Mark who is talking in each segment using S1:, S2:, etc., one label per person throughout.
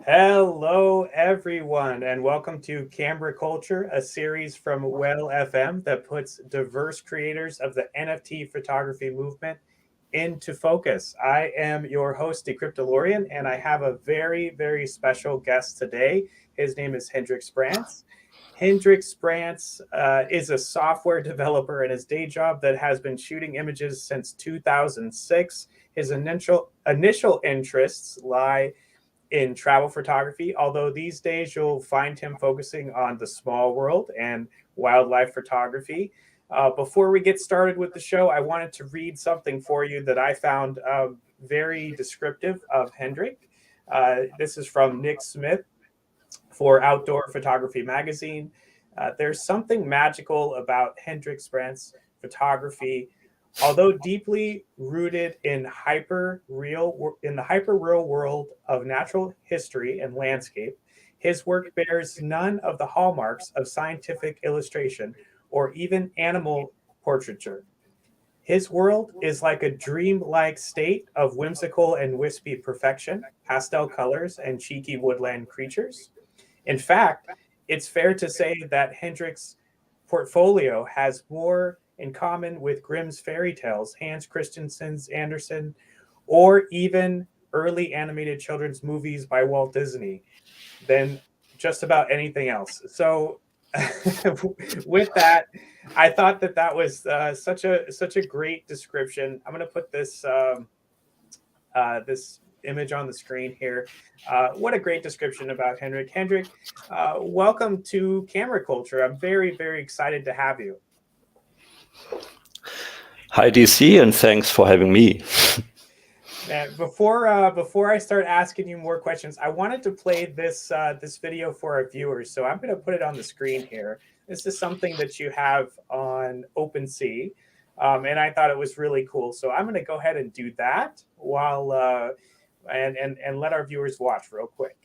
S1: Hello, everyone, and welcome to Camera Culture, a series from Well FM that puts diverse creators of the NFT photography movement into focus. I am your host, Decryptolorian, and I have a very special guest today. His name is Henrik Spranz. Henrik Spranz is a software developer in his day job that has been shooting images since 2006. His initial interests lie in travel photography, although these days you'll find him focusing on the small world and wildlife photography. Before we get started with the show, I wanted to read something for you that I found very descriptive of Hendrik. This is from Nick Smith for Outdoor Photography Magazine. There's something magical about Hendrik Sprantz photography. Although deeply rooted in the hyper real world of natural history and landscape, his work bears none of the hallmarks of scientific illustration or even animal portraiture. His world is like a dreamlike state of whimsical and wispy perfection, pastel colors, and cheeky woodland creatures. In fact, it's fair to say that Hendrik's portfolio has more in common with Grimm's fairy tales, Hans Christensen's Andersen, or even early animated children's movies by Walt Disney than just about anything else. So, with that, I thought that was such a great description. I'm going to put this image on the screen here. What a great description about Hendrik. Hendrik, welcome to Camera Culture. I'm very excited to have you.
S2: Hi DC, and thanks for having me.
S1: Man, before I start asking you more questions, I wanted to play this video for our viewers. So I'm going to put it on the screen here. This is something that you have on OpenSea, and I thought it was really cool. So I'm going to go ahead and do that while and let our viewers watch real quick.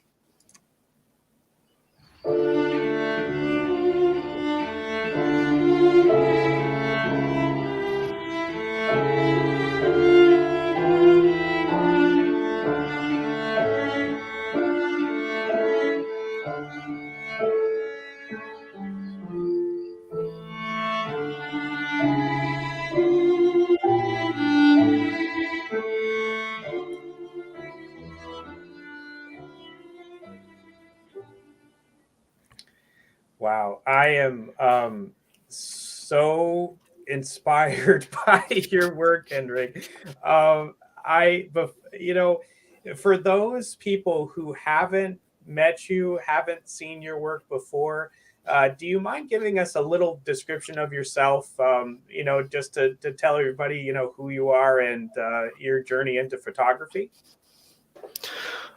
S1: Wow, I am so inspired by your work, Henrik. You know, for those people who haven't met you, haven't seen your work before, do you mind giving us a little description of yourself? Just to tell everybody, who you are and your journey into photography.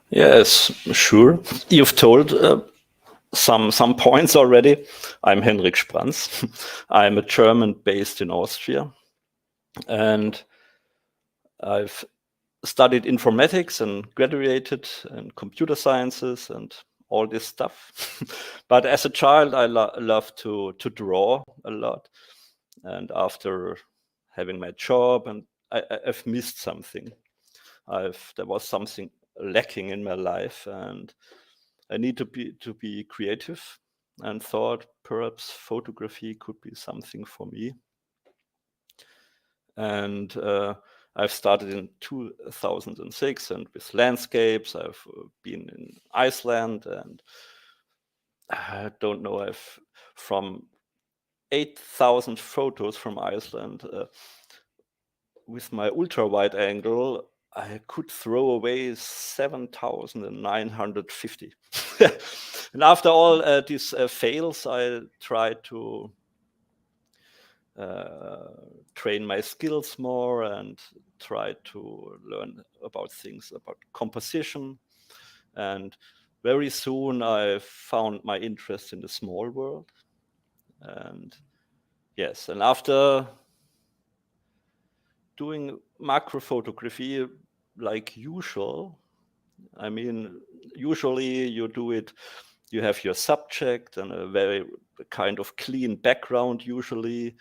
S2: Yes, sure. You've told some points already. I'm Henrik Spranz. I'm a German based in Austria, and I've studied informatics and graduated in computer sciences and all this stuff. But as a child, I loved to draw a lot, and after having my job, and I've missed something. There was something lacking in my life, and I need to be creative, and thought perhaps photography could be something for me. And I've started in 2006, and with landscapes. I've been in Iceland, and I don't know, I've from 8,000 photos from Iceland with my ultra wide angle, I could throw away 7,950. And after all these fails, I tried to train my skills more and try to learn about things about composition. And very soon I found my interest in the small world. And yes, and after doing macro photography like usual, I mean, usually you do it, you have your subject and a very kind of clean background usually,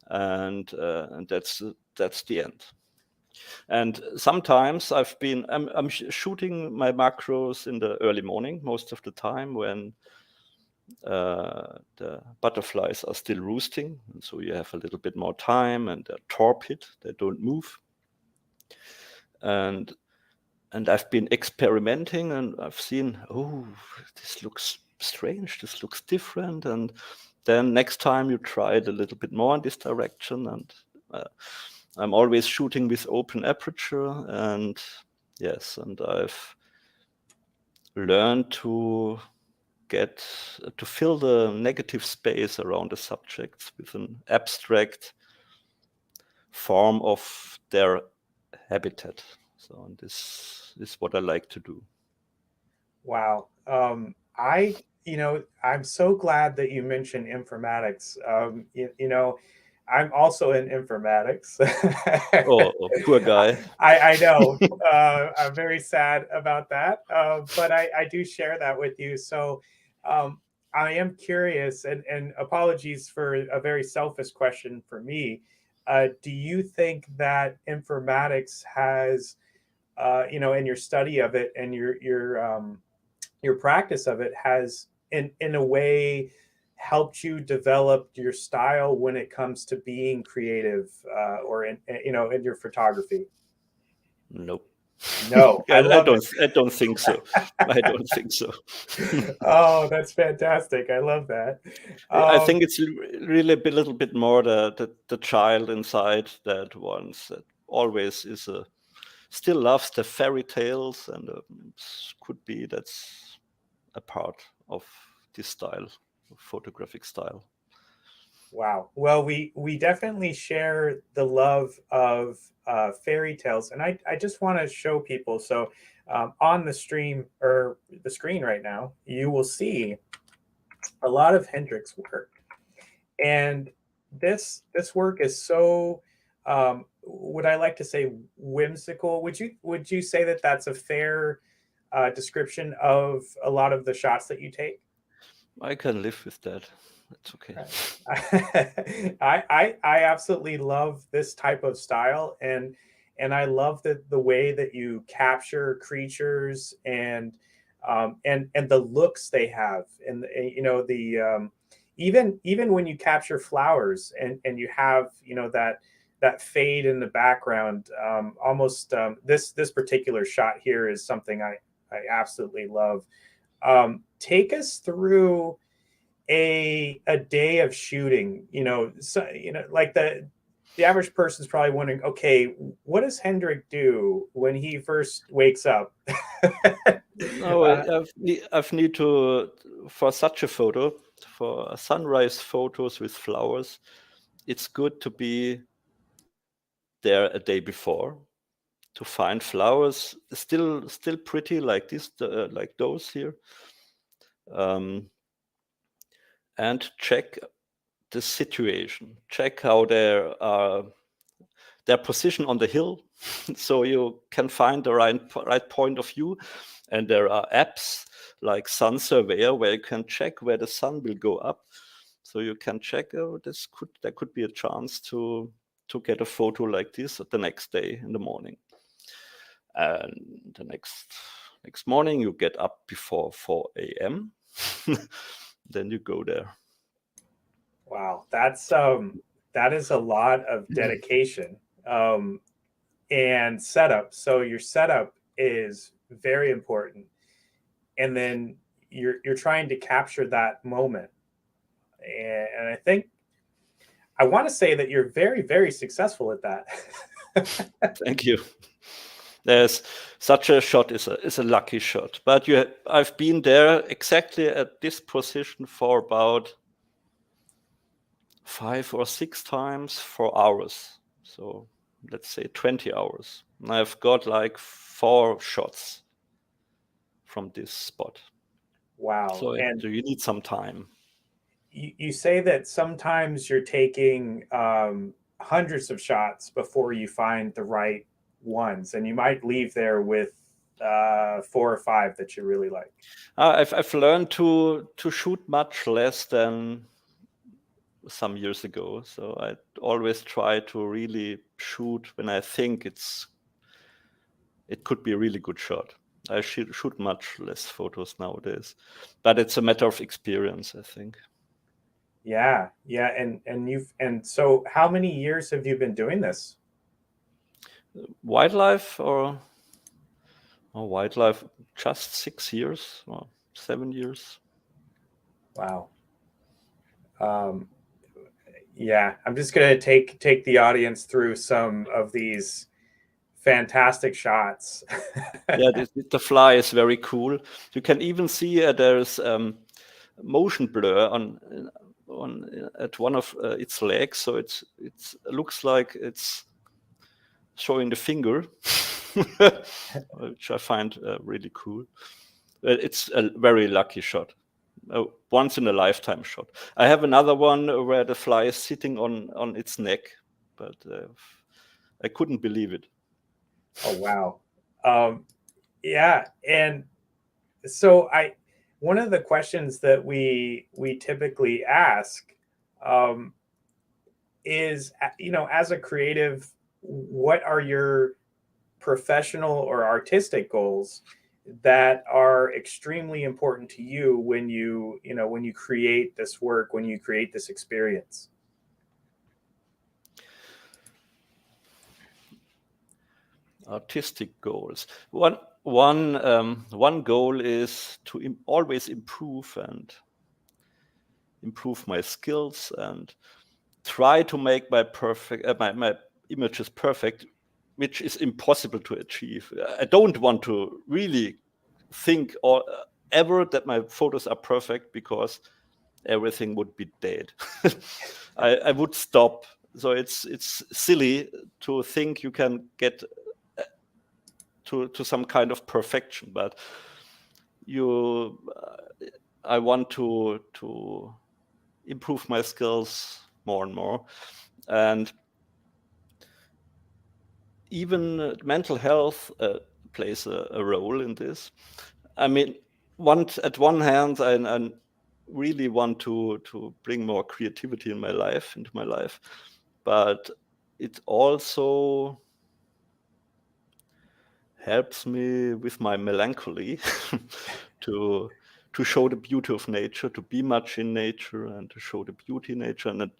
S2: and that's the end. And sometimes I'm shooting my macros in the early morning, most of the time when the butterflies are still roosting. And so you have a little bit more time and they're torpid, they don't move. And I've been experimenting and I've seen, oh, this looks strange, this looks different. And then next time you try it a little bit more in this direction. And I'm always shooting with open aperture. And yes, and I've learned to fill the negative space around the subjects with an abstract form of their habitat. So this is what I like to do.
S1: Wow. I'm so glad that you mentioned informatics. I'm also in informatics.
S2: Oh, poor guy.
S1: I know. I'm very sad about that. But I do share that with you. So I am curious, and apologies for a very selfish question for me. Do you think that informatics has, in your study of it and your practice of it has in a way helped you develop your style when it comes to being creative or in your photography?
S2: Nope.
S1: No, I love it.
S2: I don't think so. I don't think so.
S1: Oh, that's fantastic. I love that.
S2: I think it's really a little bit more the child inside that always still loves the fairy tales, and could be that's a part of this style, photographic style.
S1: Wow. Well, we definitely share the love of fairy tales, and I just want to show people. So on the stream or the screen right now, you will see a lot of Hendrik's work, and this work is so would I like to say whimsical? Would you say that that's a fair description of a lot of the shots that you take?
S2: I can live with that. It's okay.
S1: Right. I absolutely love this type of style, and I love the way that you capture creatures and the looks they have, and the even when you capture flowers and you have that fade in the background, almost this particular shot here is something I absolutely love. Take us through a day of shooting. So like the average person is probably wondering, okay, what does Hendrik do when he first wakes up?
S2: No, I've need to, for such a photo, for sunrise photos with flowers, it's good to be there a day before to find flowers still pretty like this, like those here, and check the situation, check how their position on the hill, so you can find the right point of view. And there are apps like Sun Surveyor where you can check where the sun will go up, so you can check, oh, there could be a chance to get a photo like this the next day in the morning. And the next morning you get up before 4 a.m. then you go there.
S1: Wow, that is a lot of dedication and setup. So your setup is very important, and then you're trying to capture that moment. And I think I want to say that you're very, very successful at that.
S2: Thank you. There's such a shot is a lucky shot, but I've been there exactly at this position for about 5 or 6 times for hours. So let's say 20 hours. And I've got like 4 shots from this spot.
S1: Wow.
S2: So
S1: And
S2: you need some time.
S1: you say that sometimes you're taking hundreds of shots before you find the right ones, and you might leave there with 4 or 5 that you really like.
S2: I've learned to shoot much less than some years ago. So I always try to really shoot when I think it's it could be a really good shot. I shoot much less photos nowadays, but it's a matter of experience, I think.
S1: Yeah, yeah, and so how many years have you been doing this?
S2: Wildlife or wildlife, just 6 years or 7 years.
S1: Wow. Yeah, I'm just gonna take the audience through some of these fantastic shots.
S2: Yeah, the fly is very cool. You can even see there's motion blur on at one of its legs, so it looks like it's showing the finger, which I find really cool. It's a very lucky shot, a once in a lifetime shot. I have another one where the fly is sitting on its neck, but I couldn't believe it.
S1: Oh wow. Yeah, and so one of the questions that we typically ask is, as a creative, what are your professional or artistic goals that are extremely important to you when you create this work, when you create this experience?
S2: Artistic goals. One goal is to always improve my skills and try to make my images perfect, which is impossible to achieve. I don't want to really think or ever that my photos are perfect, because everything would be dead. I would stop. So it's silly to think you can get to some kind of perfection, but I want to improve my skills more and more, and even mental health plays a role in this. I mean, at one hand, I really want to bring more creativity into my life, but it also helps me with my melancholy to show the beauty of nature, to be much in nature, and to show the beauty in nature, and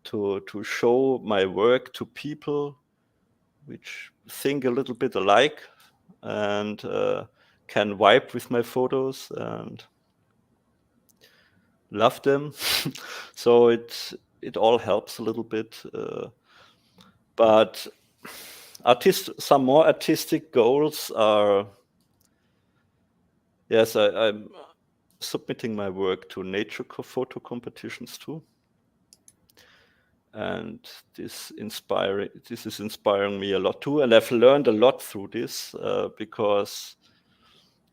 S2: to show my work to people which think a little bit alike and can vibe with my photos and love them. So it all helps a little bit, but some more artistic goals are, yes, I'm submitting my work to nature photo competitions too, and this is inspiring me a lot too, and I've learned a lot through this because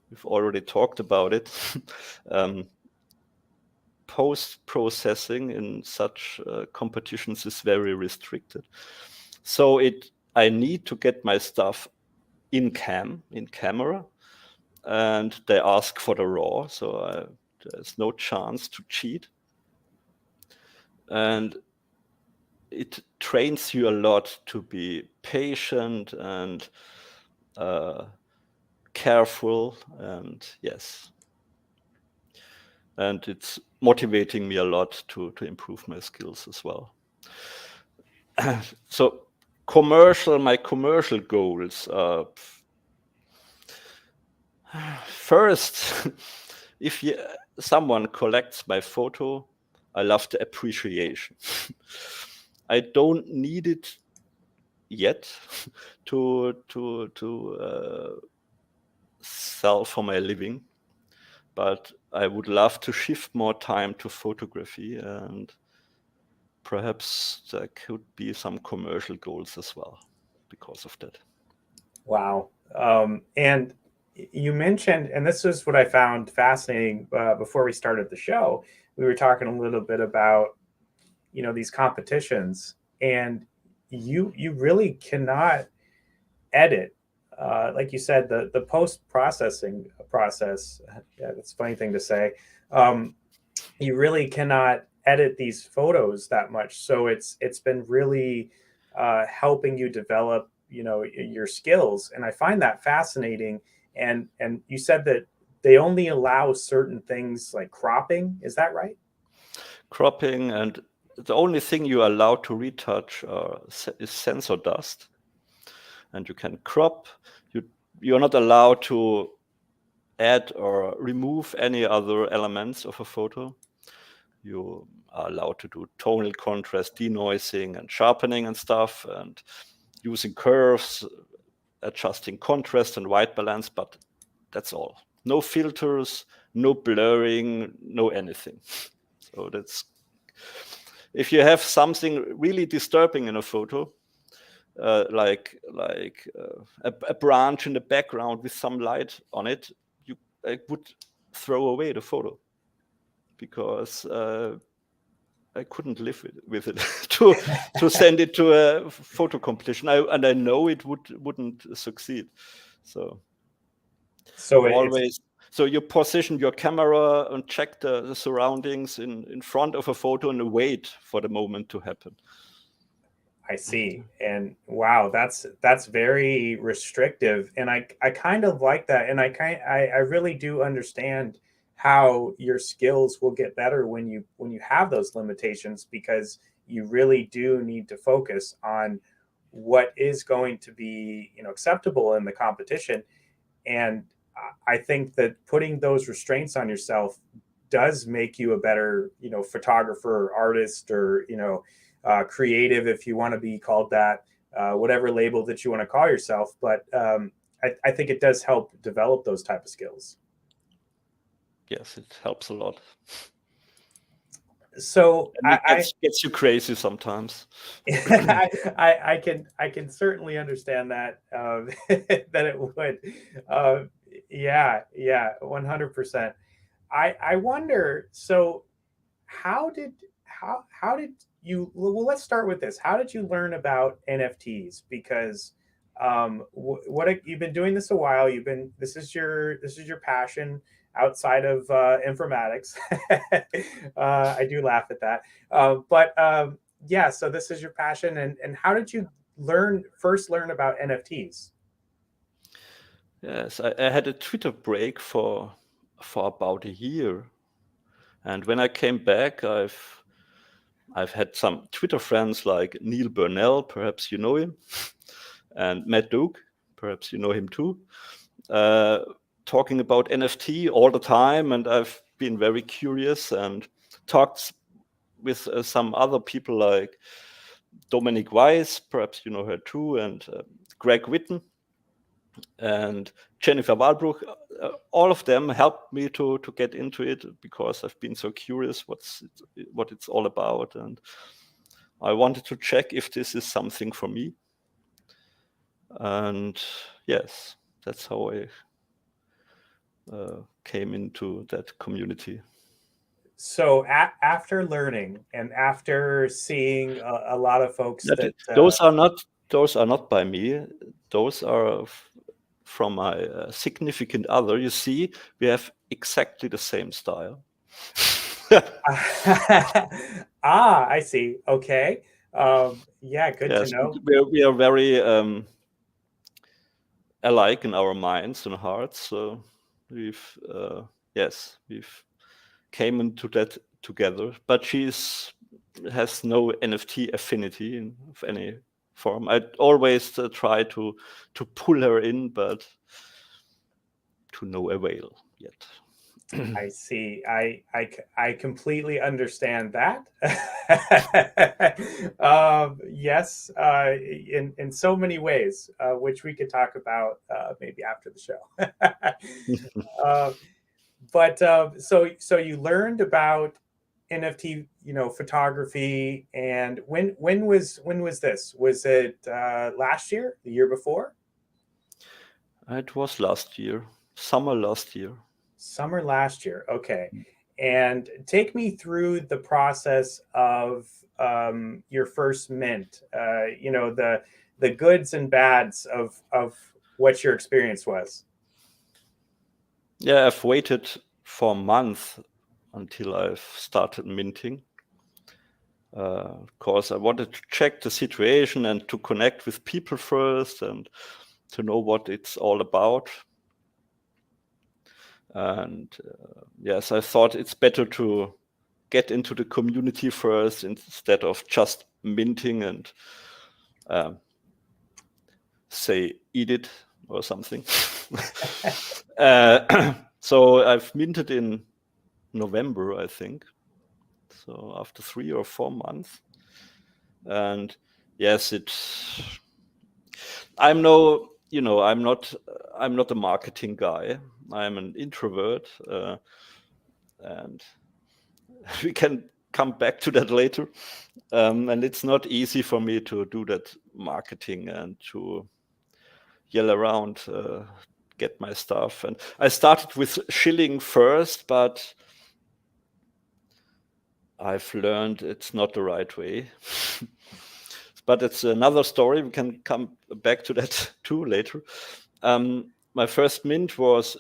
S2: we've already talked about it. Post-processing in such competitions is very restricted, so I need to get my stuff in camera, and they ask for the raw, so there's no chance to cheat, and it trains you a lot to be patient and careful, and yes, and it's motivating me a lot to improve my skills as well. So my commercial goals are, first, if someone collects my photo, I love the appreciation. I don't need it yet to sell for my living, but I would love to shift more time to photography, and perhaps there could be some commercial goals as well because of that.
S1: Wow. And you mentioned, and this is what I found fascinating before we started the show. We were talking a little bit about, these competitions, and you really cannot edit. Like you said, the post processing process. Yeah, that's a funny thing to say. You really cannot edit these photos that much, so it's been really helping you develop your skills, and I find that fascinating. And you said that they only allow certain things like cropping. Is that right?
S2: Cropping, and the only thing you are allowed to retouch is sensor dust. And you can crop. You're not allowed to add or remove any other elements of a photo. You are allowed to do tonal contrast, denoising, and sharpening and stuff, and using curves, adjusting contrast and white balance, but that's all. No filters, no blurring, no anything. So that's, if you have something really disturbing in a photo, like a branch in the background with some light on it, I would throw away the photo, because I couldn't live with it to send it to a photo competition. And I know it wouldn't succeed. So always. So you position your camera and check the surroundings in front of a photo and wait for the moment to happen.
S1: I see. And wow, that's very restrictive. And I kind of like that. And I really do understand how your skills will get better when you have those limitations, because you really do need to focus on what is going to be, acceptable in the competition. And I think that putting those restraints on yourself does make you a better, photographer, artist, or, creative, if you want to be called that, whatever label that you want to call yourself. But I think it does help develop those type of skills.
S2: Yes, it helps a lot.
S1: So
S2: it gets you crazy sometimes.
S1: I can certainly understand that, that it would. Yeah, 100%. I wonder. So how did you? Well, let's start with this. How did you learn about NFTs? Because you've been doing this a while. This is your passion outside of informatics. I do laugh at that, but yeah. So this is your passion, and how did you first learn about NFTs?
S2: Yes, I had a Twitter break for about a year, and when I came back, I've had some Twitter friends like Neil Burnell, perhaps you know him, and Matt Duke, perhaps you know him too, talking about NFT all the time, and I've been very curious and talked with some other people like Dominic Weiss, perhaps you know her too, and Greg Witten and Jennifer Walbrook. All of them helped me to get into it, because I've been so curious what it's all about, and I wanted to check if this is something for me. And yes, that's how I came into that community.
S1: So after learning and after seeing a lot of folks
S2: those are not by me. Those are from my significant other. You see, we have exactly the same style.
S1: I see. Okay. Yeah, good to know.
S2: We are very alike in our minds and hearts. So we've came into that together. But has no NFT affinity of any form. I always try to pull her in, but to no avail yet.
S1: I see. I completely understand that. Yes, in so many ways, which we could talk about maybe after the show. But so you learned about NFT, photography, and when was this? Was it last year, the year before?
S2: It was last year, summer last year.
S1: Summer last year. Okay. And take me through the process of your first mint, the goods and bads of what your experience was.
S2: Yeah, I've waited for a month until I've started minting. Of course, I wanted to check the situation and to connect with people first and to know what it's all about. And yes, I thought it's better to get into the community first instead of just minting and say eat it or something. So I've minted in November, I think. So after 3 or 4 months. And yes, I'm not a marketing guy. I'm an introvert, and we can come back to that later. And it's not easy for me to do that marketing and to yell around, get my stuff. And I started with shilling first, but I've learned it's not the right way. But it's another story. We can come back to that too later. My first mint was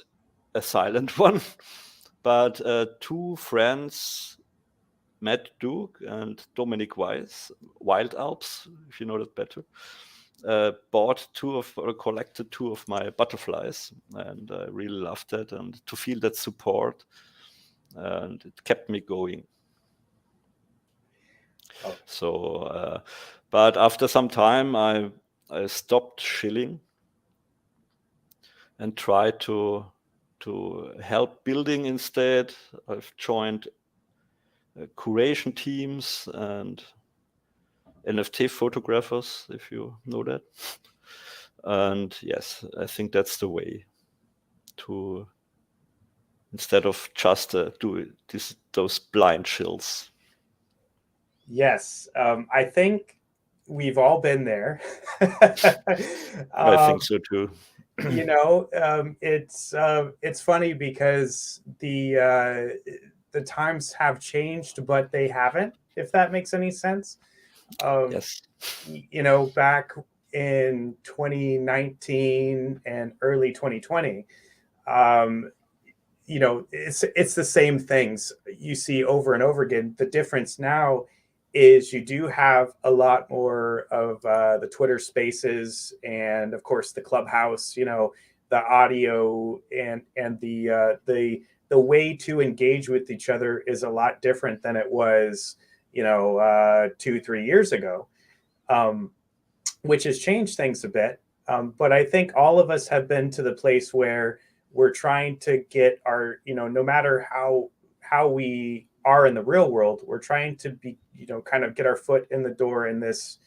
S2: a silent one, but 2 friends, Matt Duke and Dominic Weiss, Wild Alps, if you know that better, collected 2 of my butterflies, and I really loved that, and to feel that support, and it kept me going.
S1: Oh.
S2: So, but after some time, I stopped shilling and tried to help building instead. I've joined curation teams and NFT photographers, if you know that. And yes, I think that's the way to, instead of just do those blind shills.
S1: Yes, I think we've all been there.
S2: I think so too.
S1: It's funny because the times have changed, but they haven't, if that makes any sense.
S2: Yes.
S1: Back in 2019 and early 2020, it's the same things you see over and over again. The difference now is you do have a lot more of the Twitter Spaces and, of course, the Clubhouse. The audio and the way to engage with each other is a lot different than it was 2-3 years ago, which has changed things a bit. But I think all of us have been to the place where we're trying to get our, no matter how we are in the real world, we're trying to be, kind of get our foot in the door in this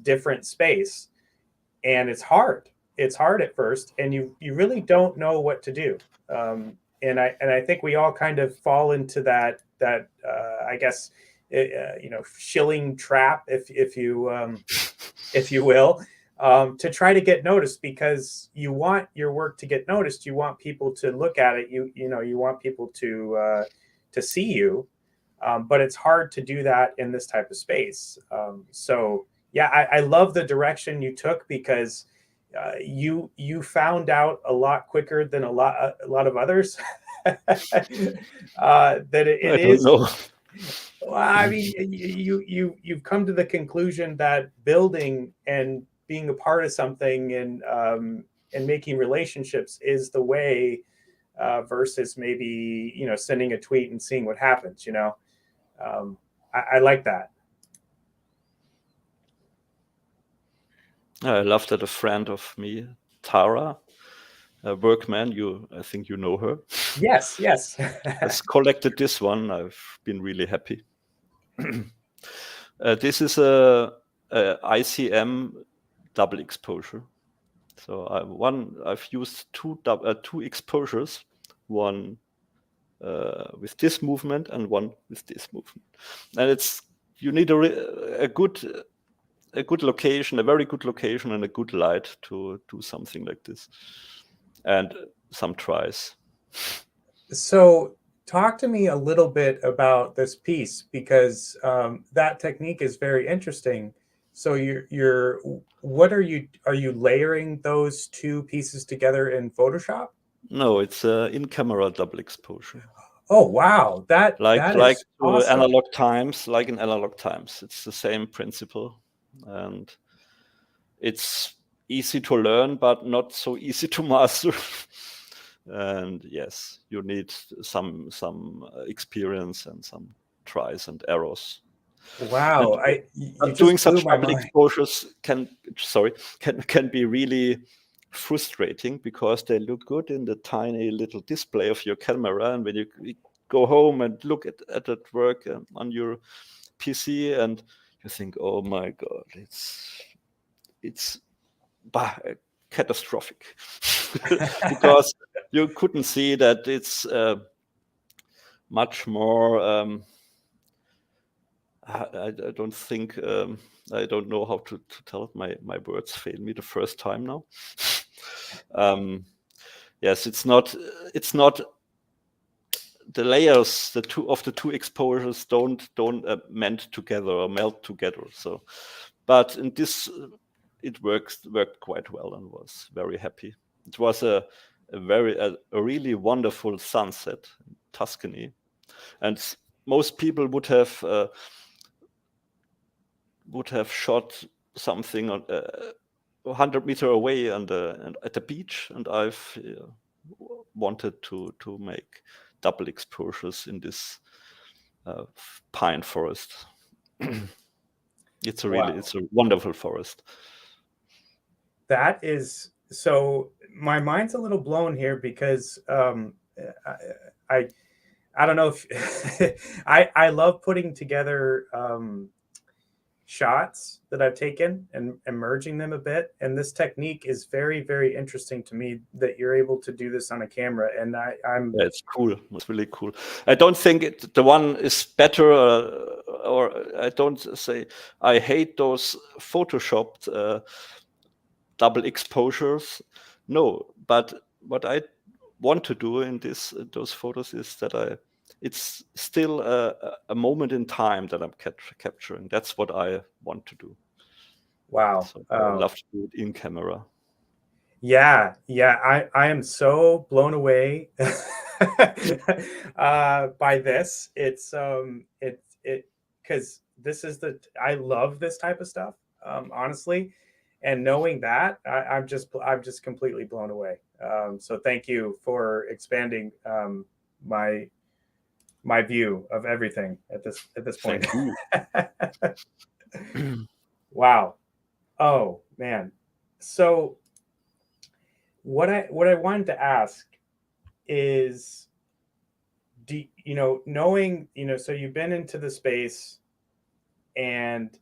S1: different space. And it's hard. It's hard at first, and you really don't know what to do. And I think we all kind of fall into that I guess shilling trap, if you will, to try to get noticed, because you want your work to get noticed. You want people to look at it. You want people to see you, but it's hard to do that in this type of space. So yeah, I love the direction you took, because you found out a lot quicker than a lot of others that it is.
S2: Don't know.
S1: Well, I mean, you've come to the conclusion that building and being a part of something and making relationships is the way, versus maybe sending a tweet and seeing what happens. I like that.
S2: I love that a friend of me, Tara, a Workman, I think you know her.
S1: Yes.
S2: Has collected this one. I've been really happy. This is a ICM double exposure. So I've used two exposures, one with this movement and one with this movement, and you need a good location, a very good location, and a good light to do something like this, and some tries.
S1: So talk to me a little bit about this piece, because that technique is very interesting. So what are you layering those 2 pieces together in Photoshop?
S2: No, it's in-camera double exposure.
S1: Oh wow, that
S2: like
S1: is awesome.
S2: analog times, like in analog times. It's the same principle, and it's easy to learn, but not so easy to master. And yes, you need some experience and some tries and errors.
S1: Wow,
S2: And
S1: you
S2: doing
S1: just blew
S2: such
S1: my
S2: double
S1: mind.
S2: exposures can be really frustrating, because they look good in the tiny little display of your camera, and when you go home and look at that work on your PC, and you think, oh my god, it's catastrophic. Because you couldn't see that it's much more I don't think I don't know how to tell it. My words fail me the first time now. Yes, it's not the layers, the two exposures don't mend together or melt together. So, but in this, it worked quite well, and was very happy. It was a really wonderful sunset in Tuscany, and most people would have shot something on 100 meters away and at the beach, and I've wanted to make double exposures in this pine forest. It's a wonderful forest.
S1: That is so. My mind's a little blown here because I I don't know if I love putting together shots that I've taken and merging them a bit. And this technique is very, very interesting to me that you're able to do this on a camera. And I'm
S2: Yeah, it's cool. It's really cool. I don't think the one is better, or I don't say I hate those photoshopped double exposures. No, but what I want to do in those photos is that it's still a moment in time that I'm capturing. That's what I want to do.
S1: wow.
S2: So I love to do it in camera.
S1: Yeah, I am so blown away by this. It because this is I love this type of stuff, honestly, and knowing that I'm just completely blown away. So thank you for expanding my view of everything at this point.
S2: Thank you.
S1: Wow. Oh man. So what I wanted to ask is, knowing, so you've been into the space, and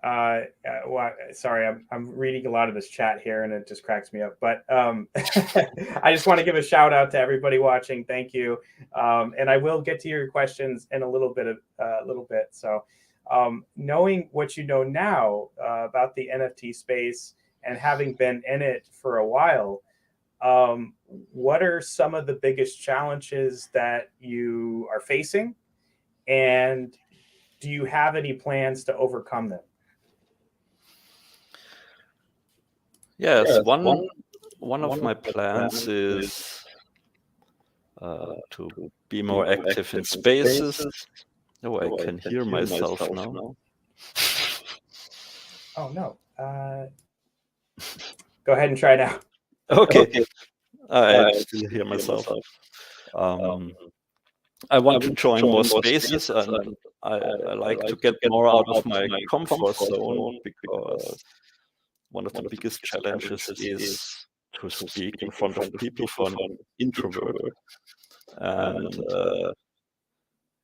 S1: well, sorry, I'm reading a lot of this chat here and it just cracks me up, but I just want to give a shout out to everybody watching. Thank you. And I will get to your questions in a little bit. So knowing what you know now about the NFT space and having been in it for a while, what are some of the biggest challenges that you are facing, and do you have any plans to overcome them?
S2: Yes, one of my plans is to be more active in spaces. Oh, I can hear myself now.
S1: Oh no. Go ahead and try now.
S2: Okay, I still hear myself. I want to join more spaces, and I like to get more out of my comfort zone, because one of the biggest challenges is to speak in front of people for an introvert. And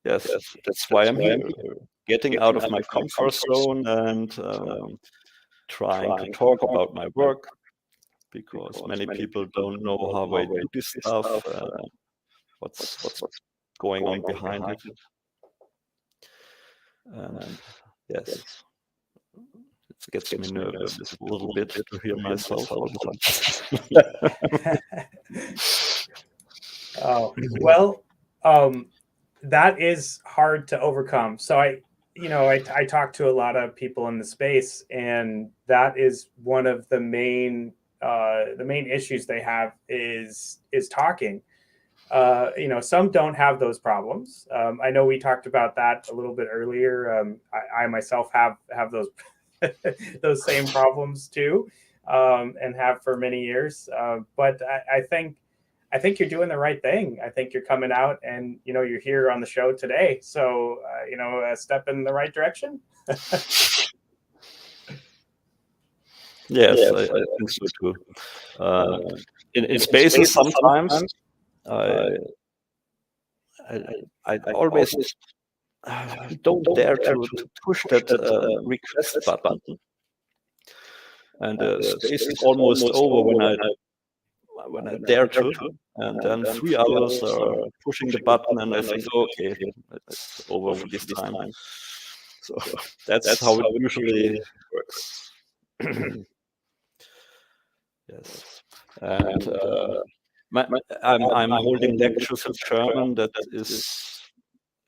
S2: yes, that's why I'm here, getting out of my comfort zone and trying to talk about my work, because many people don't know how I do this stuff, what's going on behind it. And yes, it gets me nervous a little bit to hear myself all the time.
S1: Oh, well, that is hard to overcome. So I talk to a lot of people in the space, and that is one of the main issues they have is talking. Some don't have those problems. I know we talked about that a little bit earlier. I myself have those those same problems too, and have for many years. But I think you're doing the right thing. I think you're coming out, and you're here on the show today. So a step in the right direction.
S2: Yes, I think so too. In spaces, sometimes I always don't dare to push that request button, and the space is almost over when I dare to, and then 3 hours are pushing the button, and I think, okay, it's over for this time. So that's how it usually works. Yes, and I'm holding lectures in German that is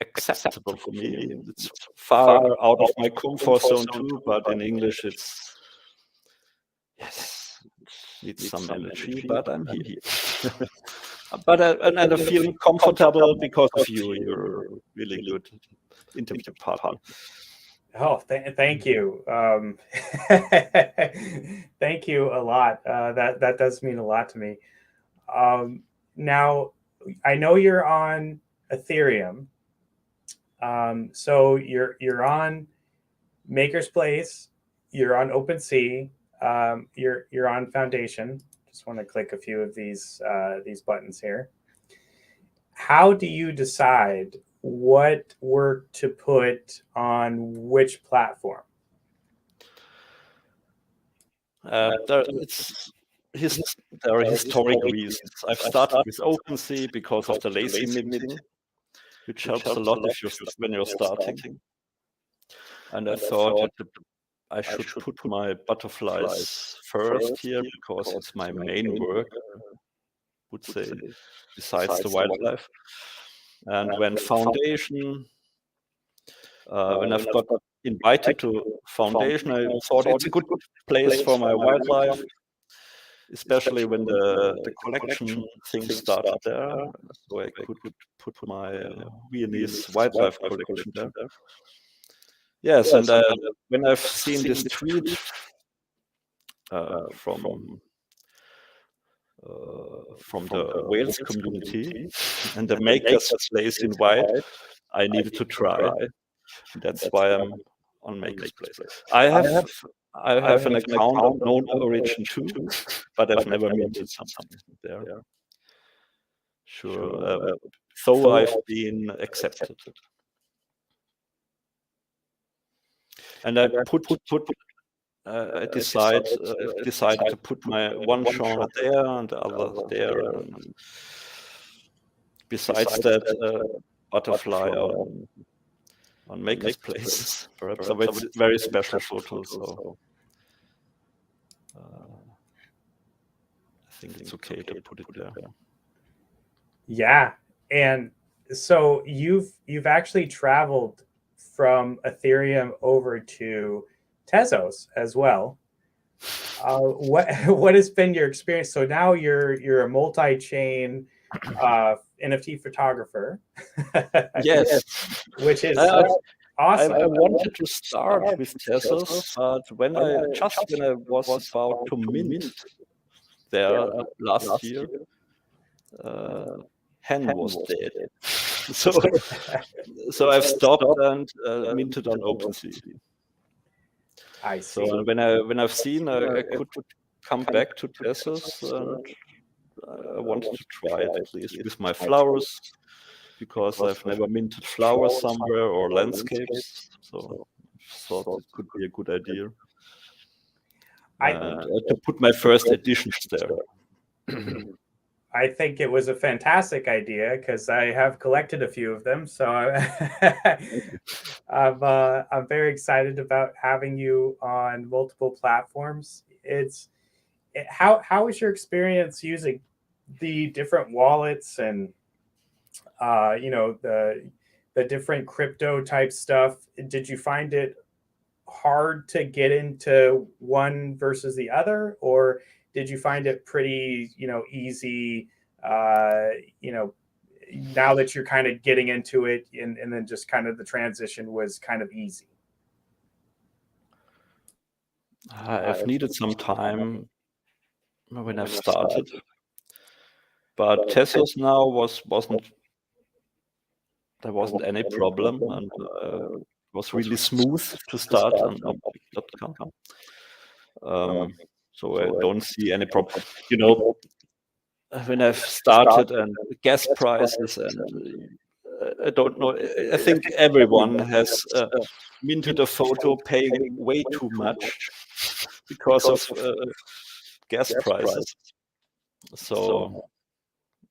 S2: acceptable for me. It's far out of my comfort zone too, but in English it's needs some energy, but I'm here. But and I feel comfortable because of you. You're really good interview partner.
S1: Oh, thank you. Thank you a lot. That does mean a lot to me. Now, I know you're on Ethereum. So you're on Maker's Place. You're on OpenSea. You're on Foundation. Just want to click a few of these buttons here. How do you decide what work to put on which platform?
S2: There are historic reasons. I've started with OpenSea because of the lazy minting, which helps a lot when you're starting. And I thought I should put my butterflies first here because it's my main work, I would say, besides the wildlife. And when Foundation, when I've got invited to Foundation, I thought it's a good place for my wildlife, especially when the collection things started there. So I could put my Viennese wildlife collection there. Yes, and when I've seen this tweet from the Wales community and the Maker's Place in white, I needed to try. That's why I'm on Maker's Place. I have an account of known origin too, but I've never minted something there. Sure, so I've been accepted, and I I decided to put my one genre there and the other there. And besides that, butterfly on Maker's Place, perhaps it's very special photos. So I think it's okay to put it there.
S1: Yeah, and so you've actually traveled from Ethereum over to Tezos as well. What has been your experience? So now you're a multi-chain NFT photographer.
S2: Yes,
S1: which is awesome.
S2: I wanted to start with Tezos, but when I was about to mint there last year, Hen was dead. So I've stopped and minted on OpenSea.
S1: I see.
S2: So when I've seen I could come back to Tezos, and I wanted to try it at least with my flowers, because I've never minted flowers somewhere or landscapes. So I thought it could be a good idea. To put my first editions there.
S1: I think it was a fantastic idea because I have collected a few of them. So I'm very excited about having you on multiple platforms. How was your experience using the different wallets and the different crypto type stuff? Did you find it hard to get into one versus the other, or did you find it pretty easy now that you're kind of getting into it, and then just kind of the transition was kind of easy?
S2: I've needed some time when I've started, but Tesos now there wasn't any problem, and was really smooth to start on object.com. So I don't see any problem. When I've started and gas prices, and I don't know, I think everyone has minted a photo paying way too much because of gas prices. So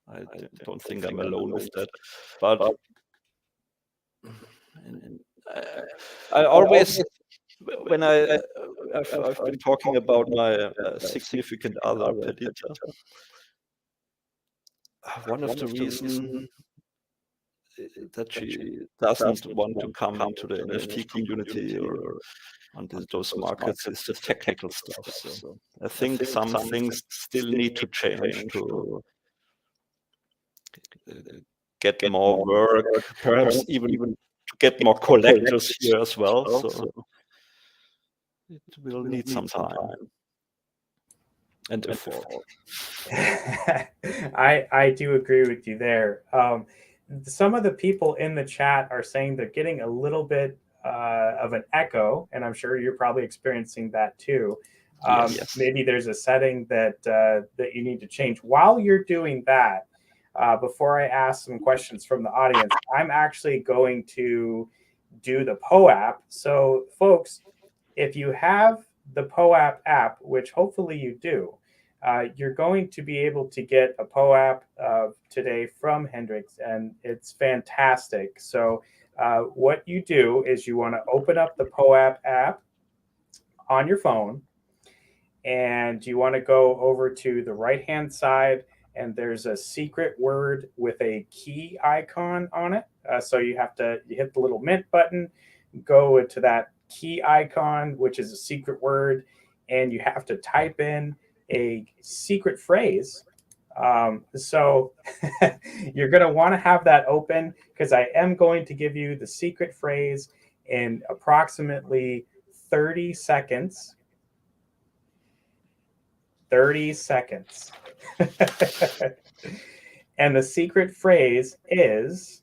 S2: I don't think I'm alone with that. But I always, when I've been talking about my significant other, Perdita, one of the reasons that she doesn't want to come into the NFT community or on those markets is the technical stuff. So I think some things still need to change to get more work, perhaps even to get more collectors here as well. So it will need some time and effort.
S1: I do agree with you there. Some of the people in the chat are saying they're getting a little bit of an echo, and I'm sure you're probably experiencing that too.
S2: Yes.
S1: Maybe there's a setting that you need to change. While you're doing that, before I ask some questions from the audience, I'm actually going to do the POAP. So, folks, if you have the POAP app, which hopefully you do, you're going to be able to get a POAP today from Henrik, and it's fantastic. So what you do is you want to open up the POAP app on your phone, and you want to go over to the right-hand side, and there's a secret word with a key icon on it. So you hit the little mint button, go to that key icon, which is a secret word, and you have to type in a secret phrase. So you're going to want to have that open, because I am going to give you the secret phrase in approximately 30 seconds. 30 seconds. And the secret phrase is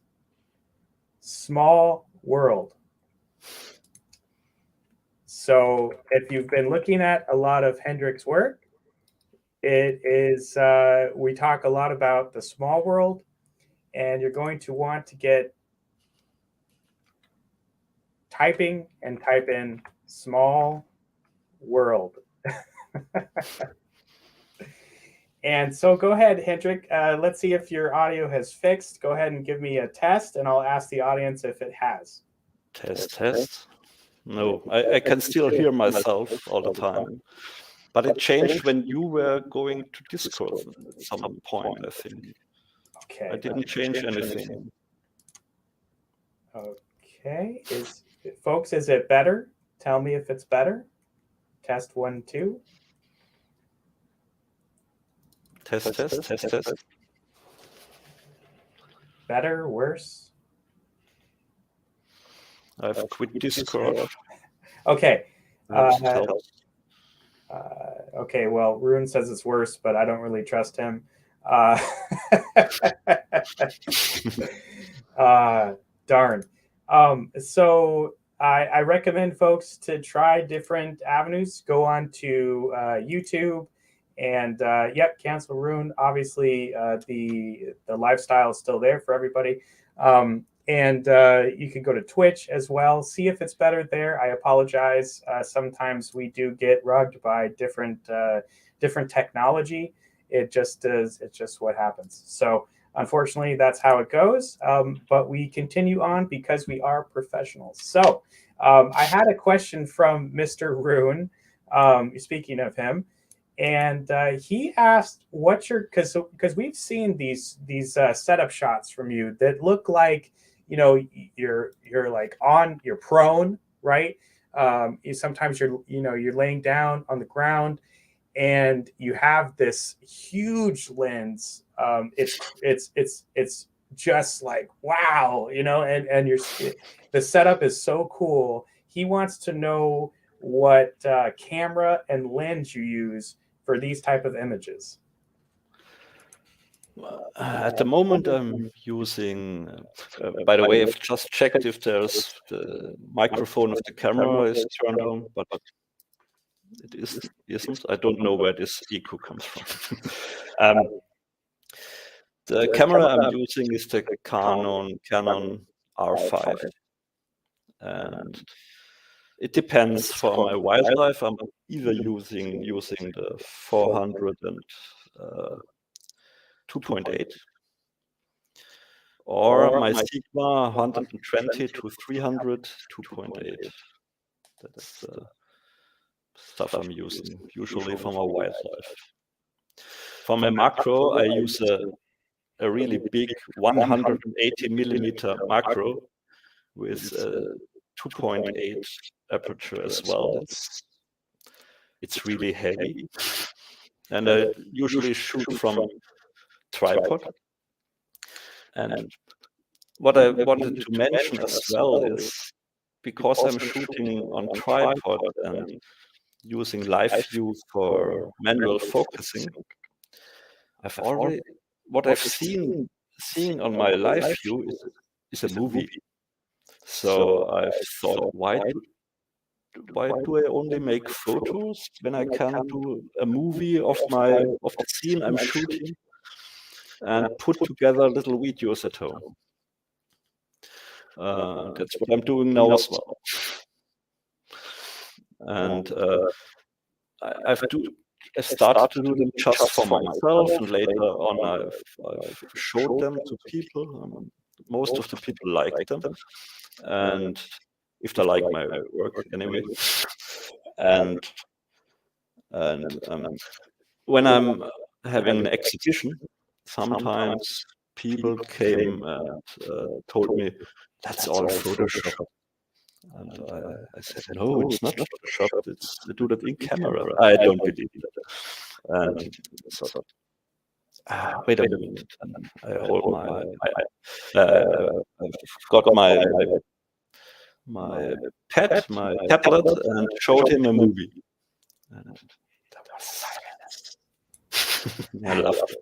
S1: small world. So if you've been looking at a lot of Henrik's work, it is, we talk a lot about the small world, and you're going to want to get typing and type in small world. And so go ahead, Henrik. Let's see if your audio has fixed. Go ahead and give me a test, and I'll ask the audience if it has.
S2: Test. No, I can still hear myself all the time. But it changed when you were going to Discord at some point, I think.
S1: Okay.
S2: I didn't change anything.
S1: Okay. Folks, is it better? Tell me if it's better. Test 1, 2.
S2: Test.
S1: Better, worse?
S2: I've quit Discord.
S1: Okay. Okay, well, Rune says it's worse, but I don't really trust him. Darn. So I recommend folks to try different avenues. Go on to YouTube, and cancel Rune. Obviously, the lifestyle is still there for everybody. And you can go to Twitch as well. See if it's better there. I apologize. Sometimes we do get rugged by different technology. It just is. It's just what happens. So unfortunately, that's how it goes. But we continue on because we are professionals. So I had a question from Mr. Rune. Speaking of him. And he asked, "What's your?" Because we've seen these setup shots from you that look like, you're like you're prone, right? Sometimes you're laying down on the ground, and you have this huge lens. It's just like, wow, and the setup is so cool. He wants to know what camera and lens you use for these type of images.
S2: At the moment, I'm using. By the way, I've just checked if there's the microphone of the camera is turned on, but it isn't. I don't know where this echo comes from. The camera I'm using is the Canon R5, and it depends. For my wildlife, I'm either using the 400 and 2.8, or my Sigma 120 to 300 2.8. That's the stuff I'm using usually for my wildlife. For my macro, I use a really big 180 millimeter macro with 2.8 aperture as well. It's really heavy, and I usually shoot from tripod. And what I wanted to mention as well is, because I'm shooting on tripod and using live view for manual focusing, what I've seeing on my live view is a movie. So I've thought, why do I only make photos when I can do a movie of the scene I'm shooting and put together little videos at home? That's what I'm doing now as well. And I started to do them just for myself, and later on I've showed them to people. Most of the people like them, and if they like my work anyway. And when I'm having an exhibition, sometimes people came and told me, that's all Photoshop. And I said, no, it's not Photoshop. They do that in camera. I don't believe that. And so, wait a minute. And I hold I've got my pad, my tablet, and showed him a movie. And there was silence. I loved it.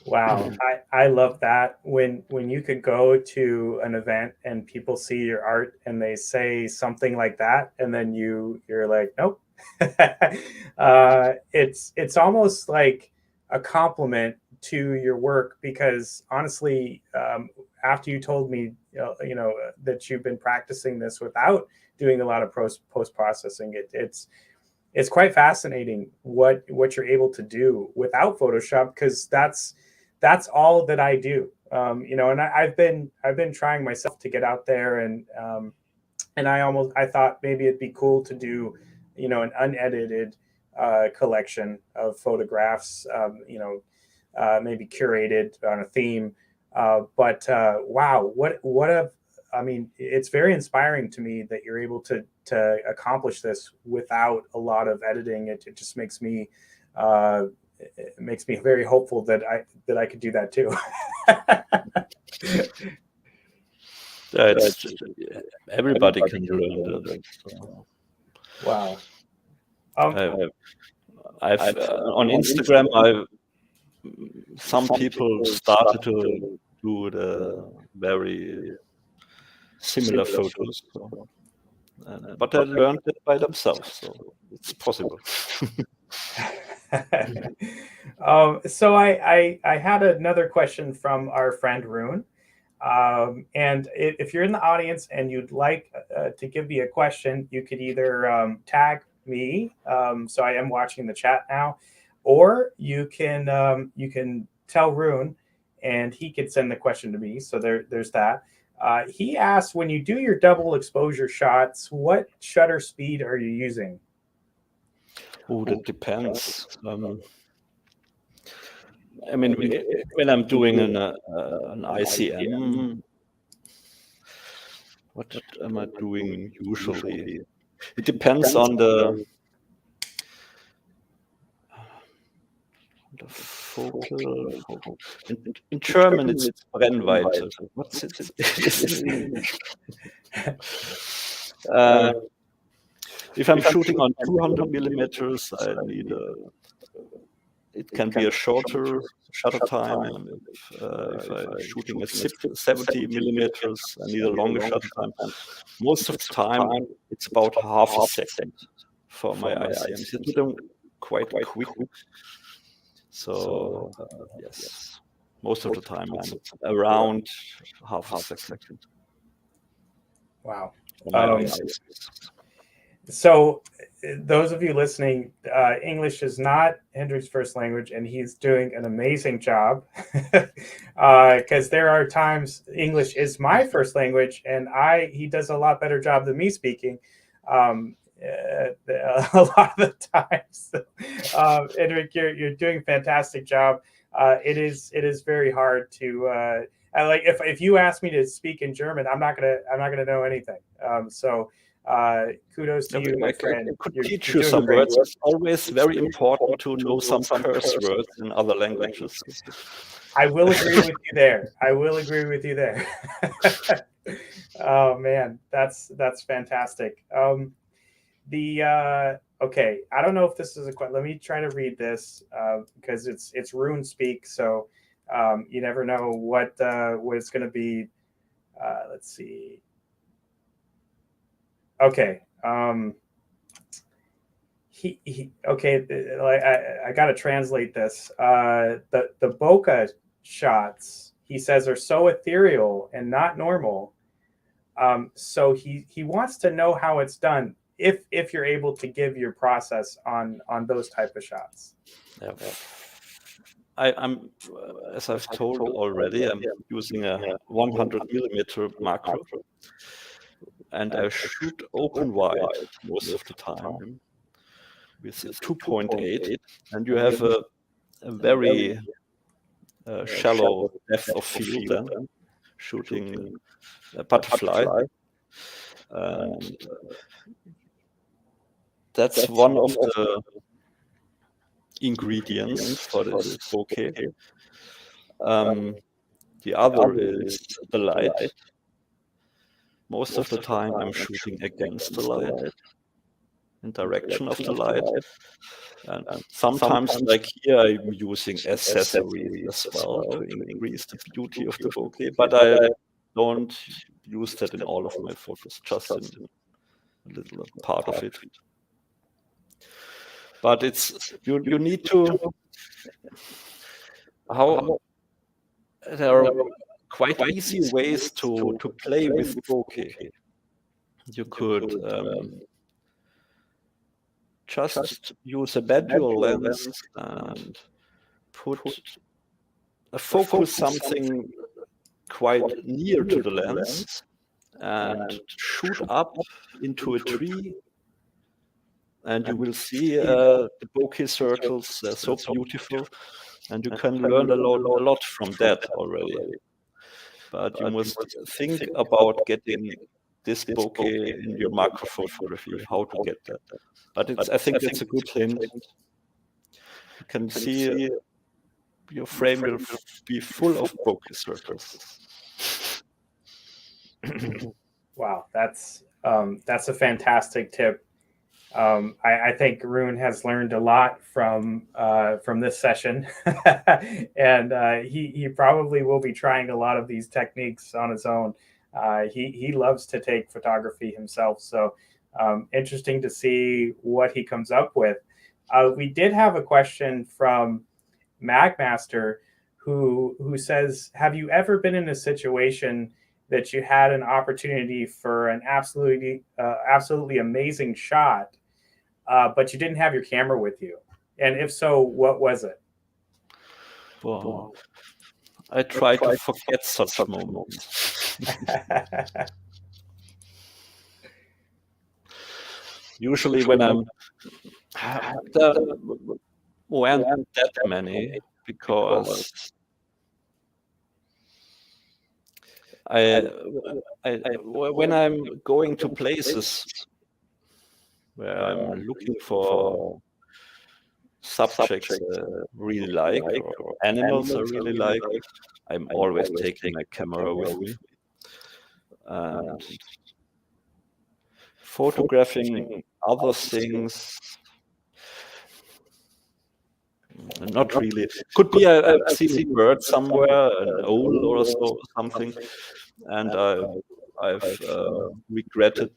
S1: Wow, I love that when you could go to an event and people see your art and they say something like that, and then you're like, nope. It's almost like a compliment to your work, because honestly, after you told me that you've been practicing this without doing a lot of post processing, it's quite fascinating what you're able to do without Photoshop, because that's all that I do. And I've been trying myself to get out there, and I thought maybe it'd be cool to do, an unedited collection of photographs, maybe curated on a theme. But wow, it's very inspiring to me that you're able to accomplish this without a lot of editing. It just makes me very hopeful that I could do that too.
S2: Everybody can learn that. So.
S1: Wow.
S2: I've on Instagram, some people started to do the very similar photos, but they learned it by themselves, so it's possible.
S1: So I had another question from our friend Rune. And if you're in the audience and you'd like to give me a question, you could either tag me. So I am watching the chat now, or you can tell Rune, and he could send the question to me. So there's that. He asked, when you do your double exposure shots, what shutter speed are you using?
S2: Oh, that depends. I mean, when I'm doing an ICM, what am I doing usually? It depends on the focal. In German, it's Brennweite. What's it in English? If I'm shooting on 200 millimeters, I need it can be a shorter shutter time. If I'm shooting at 70 millimeters, I need a longer shutter time. Most of the time, it's about half a second for my ICMs. I do them quite quick. So, yes, most of the time, it's around half a second.
S1: Wow.
S2: For my ICMs.
S1: So, those of you listening, English is not Hendrik's first language, and he's doing an amazing job. Because there are times English is my first language, and he does a lot better job than me speaking. A lot of the times, Henrik, you're doing a fantastic job. It is very hard to like if you ask me to speak in German, I'm not gonna know anything. So. Kudos to you, my friend.
S2: I could teach you some words. It's always very important to know some curse words in other languages.
S1: I will agree with you there. Oh man, that's fantastic. Okay, I don't know if this is a question. Let me try to read this because it's rune speak, so you never know what it's going to be. Let's see. Okay. I got to translate this. The bokeh shots, he says, are so ethereal and not normal. So he wants to know how it's done. If you're able to give your process on those type of shots.
S2: Yeah. I'm as I've told already, I'm using a 100 millimeter macro. And I shoot open wide most of the time with 2.8, and you have a very shallow depth of field then, shooting a butterfly. And that's one of the ingredients for this bokeh. The other is the light. Most of the time I'm shooting against the light, in direction of the light. And sometimes, like here, I'm using accessories as well to increase the beauty of the bokeh, but I don't use that in all of my photos, just in a little part of it. But you need to, there are quite easy ways to play with bokeh. You could just use a bad dual lens and focus something quite near to the lens and shoot up into a tree, and you will see the bokeh circles. They're so beautiful, and you can learn a lot from that already. But you must think about getting this bokeh in your macro photography, how to get that. But I think that's a good hint. You can see your frame will be full of bokeh circles.
S1: Wow, that's a fantastic tip. I think Rune has learned a lot from this session, and he probably will be trying a lot of these techniques on his own. He loves to take photography himself, so interesting to see what he comes up with. We did have a question from Magmaster who says, have you ever been in a situation that you had an opportunity for an absolutely amazing shot, but you didn't have your camera with you? And if so, what was it?
S2: Well, I try to forget such moments. Usually when there weren't that many, because when I'm going to places where I'm looking for subjects really like, or animals I really like, I'm always taking my camera with me. And photographing other things, not really. Could be I've seen a bird somewhere, an owl or so, something, and I've regretted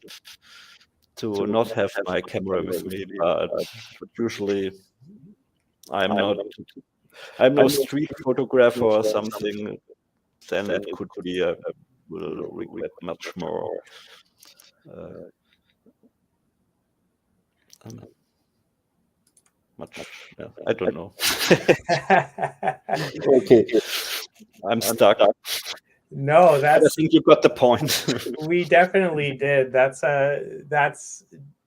S2: to not have my camera with me, but usually I'm no street photographer or something. Then it could be I will regret much more. I don't know. Okay, I'm stuck.
S1: No,
S2: I think you got the point.
S1: We definitely did. That's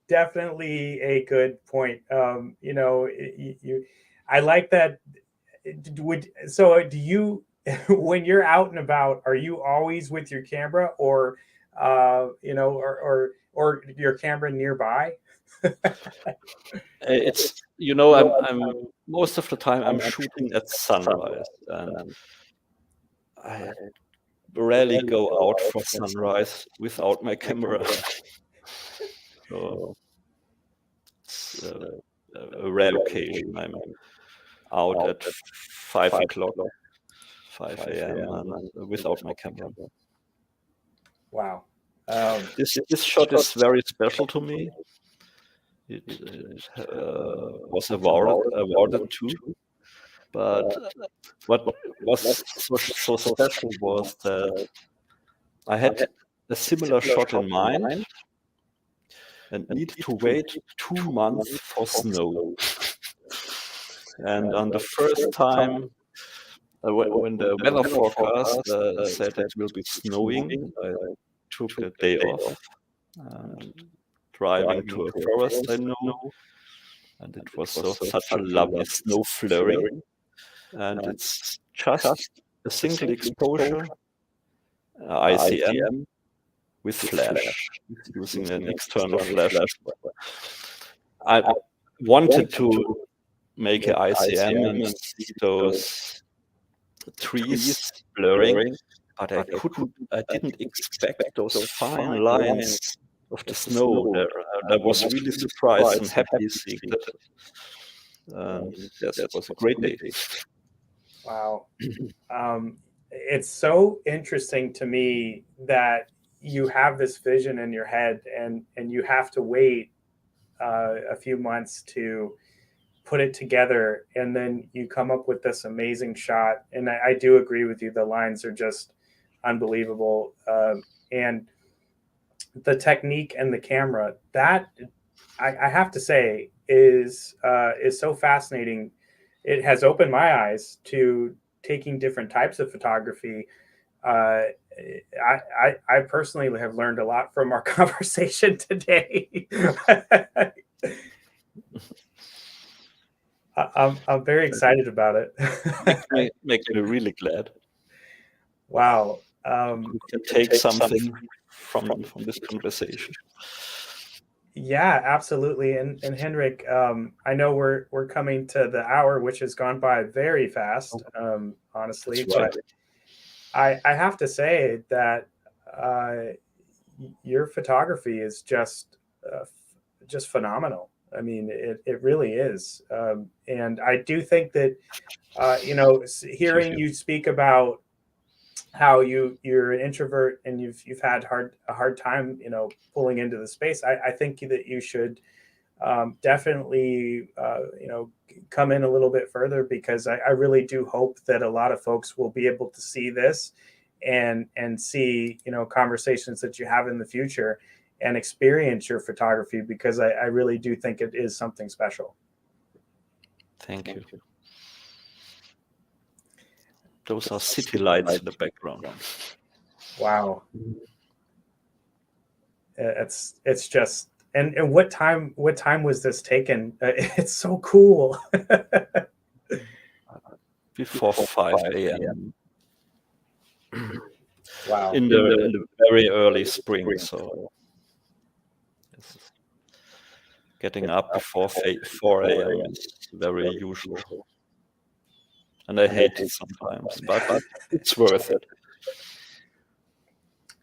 S1: definitely a good point. I like that. So do you, when you're out and about, are you always with your camera, or or your camera nearby?
S2: It's I'm most of the time I'm shooting at sunrise, and I rarely go out for sunrise without my camera. So it's a rare occasion. I'm out at 5 o'clock, 5 a.m. and without my camera.
S1: Wow.
S2: This shot is very special to me. It was awarded too. But what was so special was that I had a similar shot in mind and needed to wait 2 months for snow. And on the first time, when the weather forecast said it will be snowing, I took a day off and driving to a forest I know, and it was such a lovely snow flurry. And it's just a single exposure, ICM, with flash, using an external flash. I wanted to make an ICM and see those trees blurring, but I didn't expect those fine lines of the snow there. I was really surprised and happy seeing that. Yes, it was a great day.
S1: Wow. It's so interesting to me that you have this vision in your head, and you have to wait a few months to put it together, and then you come up with this amazing shot. And I do agree with you, the lines are just unbelievable, and the technique and the camera, that I have to say is so fascinating. It has opened my eyes to taking different types of photography. I personally have learned a lot from our conversation today. I'm very excited about it.
S2: Makes me really glad.
S1: Wow.
S2: You can take something from this conversation.
S1: Yeah, absolutely. And Henrik, I know we're coming to the hour, which has gone by very fast, honestly.
S2: That's right.
S1: But I have to say that your photography is just phenomenal. I mean, it really is. And I do think that hearing you speak about how you're an introvert and you've had a hard time pulling into the space, I think that you should definitely come in a little bit further, because I really do hope that a lot of folks will be able to see this and see conversations that you have in the future and experience your photography, because I really do think it is something special.
S2: Thank you. Those are city lights in the background.
S1: Wow. It's just, and what time was this taken? It's so cool.
S2: Before 5 a.m.
S1: Wow.
S2: In the very early spring, so getting up before 4 a.m. is very usual. And I hate it sometimes, but it's worth it.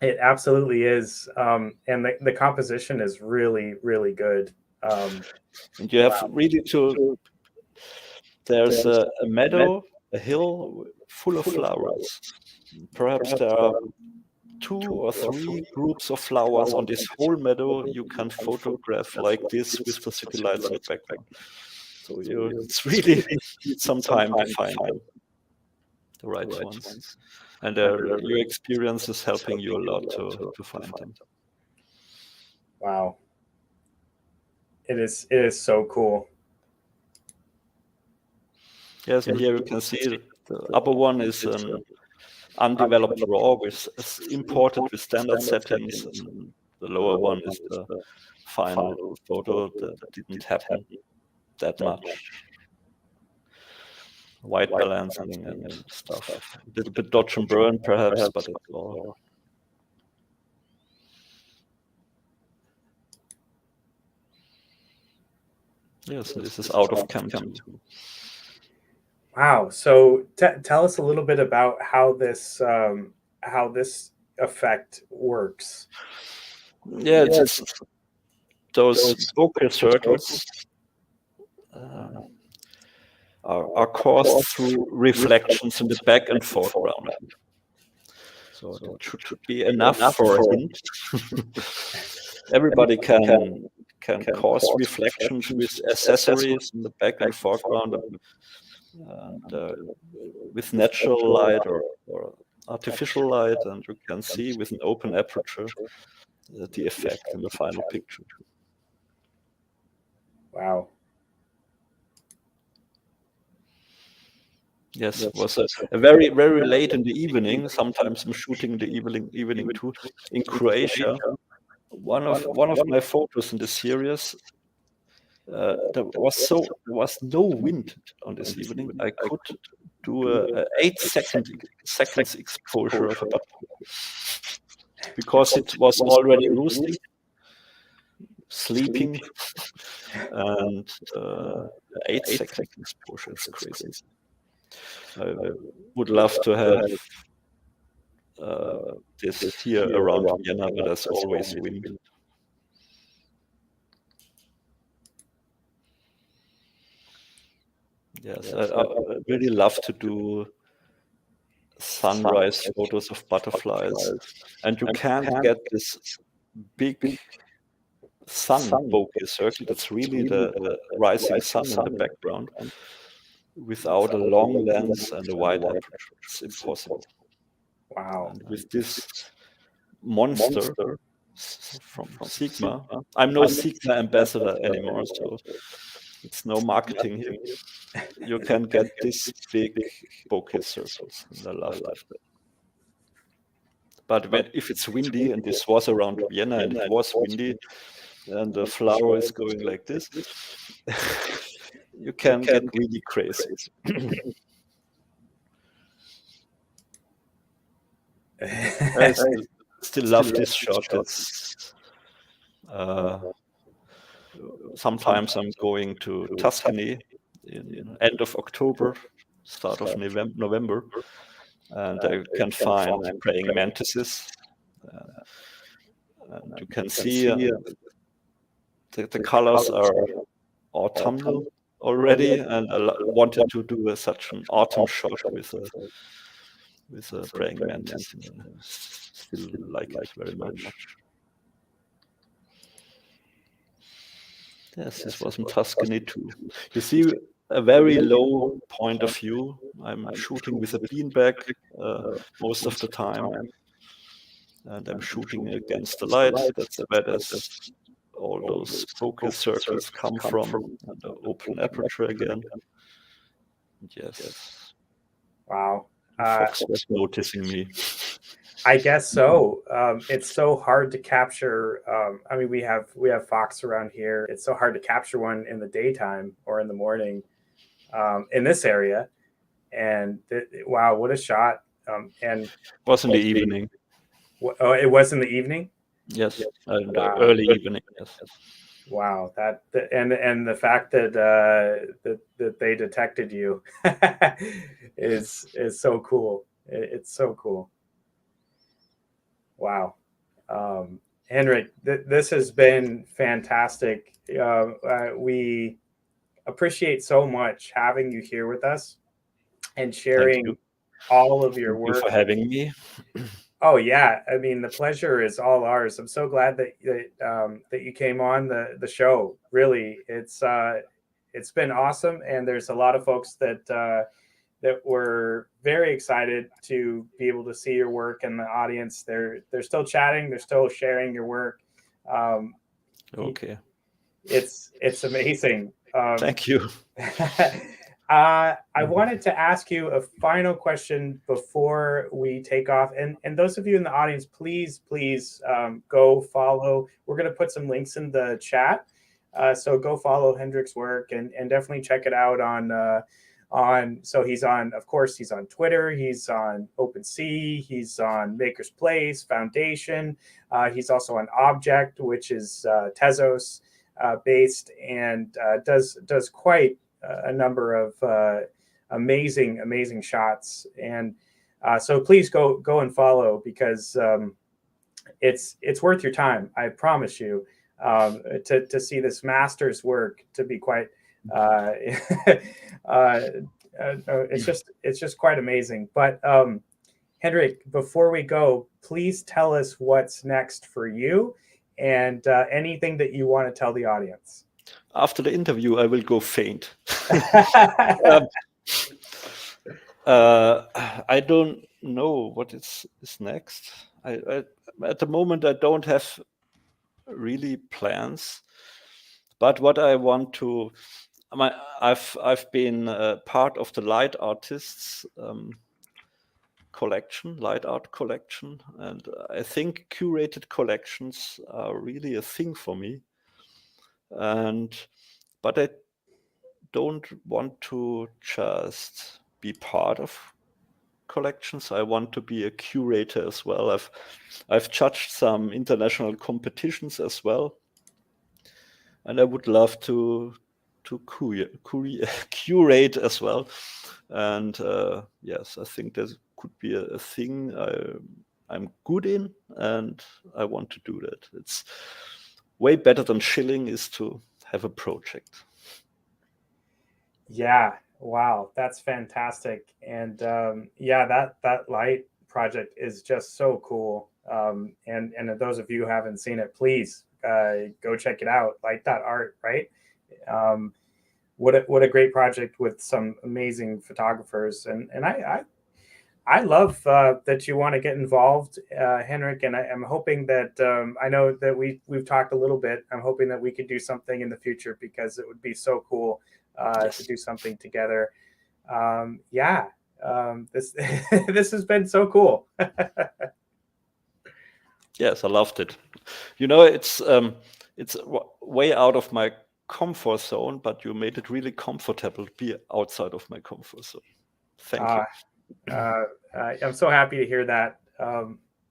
S1: It absolutely is. And the composition is really, really good.
S2: And you have really there's a meadow, a hill full of flowers. Perhaps there are 2 or 3 groups of flowers on this whole meadow you can photograph like this with the city lights in the background. So it's really need some time to find them, the right ones. And your experience is helping you a lot to find them.
S1: Wow. It is so cool.
S2: Yes, and here you can see the upper one is an undeveloped RAW imported with standard settings, and the lower one is the final photo that didn't happen that much. White balancing and stuff. A little bit dodge and burn perhaps, but it's all. Yes, this is out of Cam 2.
S1: Wow. So tell us a little bit about how this effect works.
S2: Yeah, it's those bokeh circles are caused through reflections in the back and foreground. So that should be enough for a hint. Everybody can cause reflections with accessories in the back and foreground, and with natural light or artificial light, and you can see with an open aperture the effect in the final picture.
S1: Wow.
S2: Yes, it was a very, very late in the evening. Sometimes I'm shooting the evening too in Croatia. One of my photos in the series, there was no wind on this evening. I could do a 8 seconds exposure of a butterfly because it was already roosting, sleeping, and 8 seconds exposure is crazy. I would love to have this here around Vienna, but there's always wind. Yes, I really love to do sunrise photos of butterflies, and you can't get this big sun bokeh circle. That's really the rising sun in the background without a long lens and a wide aperture. It's impossible.
S1: Wow.
S2: And with this monster from Sigma, I'm no Sigma ambassador anymore, so it's no marketing here. You can get this big bokeh circles, and I love that. But if it's windy, and this was around Vienna, and it was windy, and the flower is going like this, you can get really crazy. I still love this shot. It's sometimes I'm going to Tuscany in end of October, start of November, and I can find praying mantises. And you can see the colors are autumnal already, and I wanted to do such an autumn shot with a praying mantis. Still like it very much. Yes, this was in Tuscany too. You see a very low point of view. I'm shooting with a beanbag most of the time, and I'm shooting against the light. That's where all those bokeh circles come from, and the open aperture again. Yes.
S1: Wow.
S2: Fox was noticing me.
S1: I guess so. It's so hard to capture. I mean, we have fox around here. It's so hard to capture one in the daytime or in the morning in this area. And wow, what a shot! And
S2: it was in the evening.
S1: Oh, it was in the evening.
S2: Yes, and early evening. Yes.
S1: Wow, and the fact that that they detected you is so cool. It's so cool. Wow. Henrik, this has been fantastic. We appreciate so much having you here with us and
S2: Thank you.
S1: sharing all of your
S2: Thank you
S1: work.
S2: for having me.
S1: Oh yeah, I mean the pleasure is all ours. I'm so glad that you came on the show. Really, it's been awesome, and there's a lot of folks that were very excited to be able to see your work, and the audience they're still chatting, they're still sharing your work. Um,
S2: Okay.
S1: it's amazing.
S2: Thank you.
S1: I wanted to ask you a final question before we take off. And those of you in the audience, please go follow. We're going to put some links in the chat. So go follow Hendrik's work and definitely check it out so he's on, of course, he's on Twitter, he's on OpenSea, he's on Maker's Place, Foundation. He's also on Object, which is Tezos based, and does quite a number of amazing shots. And so please go and follow, because it's worth your time. I promise you, to see this master's work, to be quite uh, it's just quite amazing. But Henrik, before we go, please tell us what's next for you, and anything that you want to tell the audience.
S2: After the interview, I will go faint. I don't know what is next. I at the moment I don't have really plans, but what I want to, I've been part of the light artists collection, light art collection, and I think curated collections are really a thing for me. But I don't want to just be part of collections. I want to be a curator as well. I've judged some international competitions as well, and I would love to curate as well. And yes, I think that could be a thing I'm good in, and I want to do that. It's way better than shilling is to have a project.
S1: Yeah, wow, that's fantastic. And yeah, that light project is just so cool. And those of you who haven't seen it, please go check it out. Light.art, right? Um, what a great project with some amazing photographers. And I love that you want to get involved, Henrik, and I'm hoping that I know that we've talked a little bit. I'm hoping that we could do something in the future, because it would be so cool
S2: Yes.
S1: to do something together. Yeah, this this has been so cool.
S2: Yes, I loved it. You know, it's way out of my comfort zone, but you made it really comfortable to be outside of my comfort zone. Thank you.
S1: I'm so happy to hear that.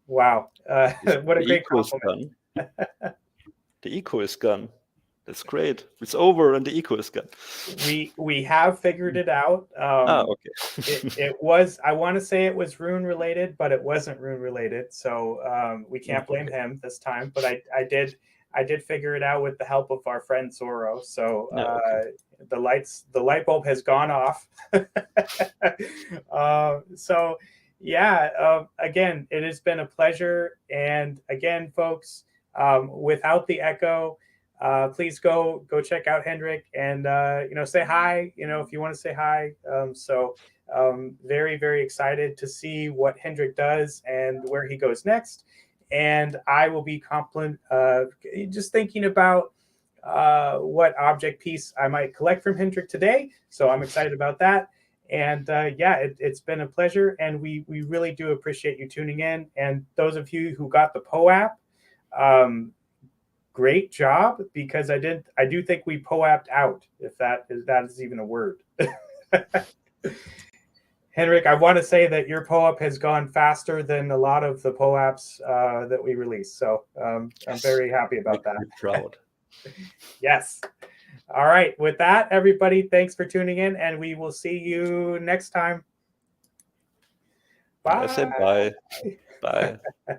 S1: Wow, what a great compliment.
S2: The eco is gone. That's great. It's over and the eco is gone.
S1: We have figured it out.
S2: Okay.
S1: it was, I want to say it was rune related, but it wasn't rune related. So we can't blame him this time. But I did figure it out with the help of our friend Zorro. So the light bulb has gone off. So yeah, again, it has been a pleasure. And again, folks, without the echo, please go check out Henrik, and say hi, if you want to say hi. Very excited to see what Henrik does and where he goes next. And I will be just thinking about what object piece I might collect from Henrik today. So I'm excited about that. And yeah, it's been a pleasure, and we really do appreciate you tuning in. And those of you who got the POAP, great job, because I do think we POAP'd out, if that is even a word. Henrik, I want to say that your POAP has gone faster than a lot of the POAPs that we release. So I'm very happy about that.
S2: Proud.
S1: Yes. All right. With that, everybody, thanks for tuning in, and we will see you next time. Bye.
S2: I say bye. Bye.